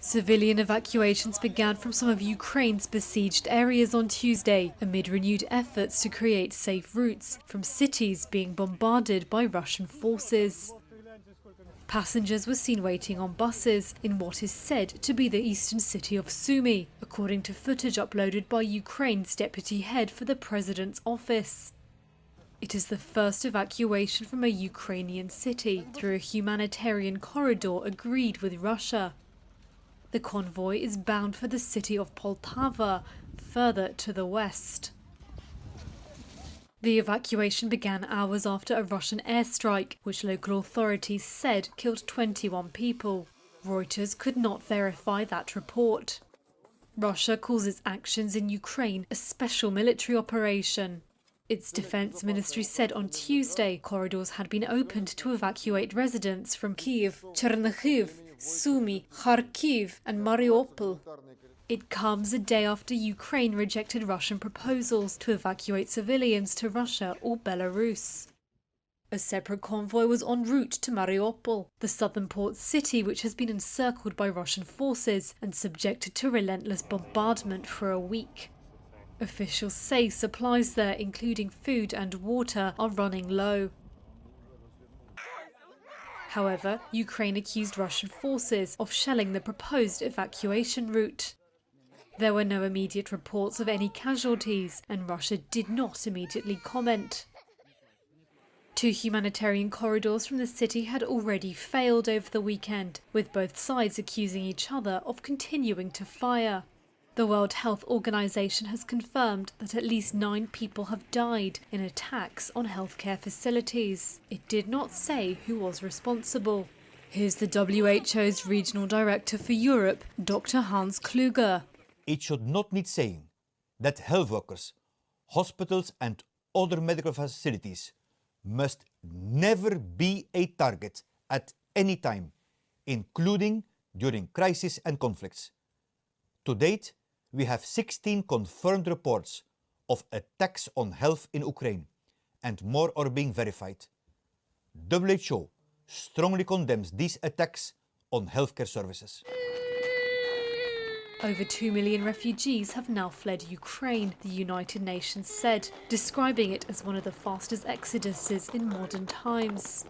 Civilian evacuations began from some of Ukraine's besieged areas on Tuesday, amid renewed efforts to create safe routes from cities being bombarded by Russian forces. Passengers were seen waiting on buses in what is said to be the eastern city of Sumy, according to footage uploaded by Ukraine's deputy head for the president's office. It is the first evacuation from a Ukrainian city through a humanitarian corridor agreed with Russia. The convoy is bound for the city of Poltava, further to the west. The evacuation began hours after a Russian airstrike, which local authorities said killed 21 people. Reuters could not verify that report. Russia calls its actions in Ukraine a special military operation. Its defense ministry said on Tuesday corridors had been opened to evacuate residents from Kyiv, Chernihiv, Sumy, Kharkiv and Mariupol. It comes a day after Ukraine rejected Russian proposals to evacuate civilians to Russia or Belarus. A separate convoy was en route to Mariupol, the southern port city which has been encircled by Russian forces and subjected to relentless bombardment for a week. Officials say supplies there, including food and water, are running low. However, Ukraine accused Russian forces of shelling the proposed evacuation route. There were no immediate reports of any casualties, and Russia did not immediately comment. 2 humanitarian corridors from the city had already failed over the weekend, with both sides accusing each other of continuing to fire. The World Health Organization has confirmed that at least 9 people have died in attacks on healthcare facilities. It did not say who was responsible. Here's the WHO's Regional Director for Europe, Dr. Hans Kluger. It should not need saying that health workers, hospitals and other medical facilities must never be a target at any time, including during crises and conflicts. To date, we have 16 confirmed reports of attacks on health in Ukraine, and more are being verified. WHO strongly condemns these attacks on healthcare services. Over 2 million refugees have now fled Ukraine, the United Nations said, describing it as one of the fastest exoduses in modern times.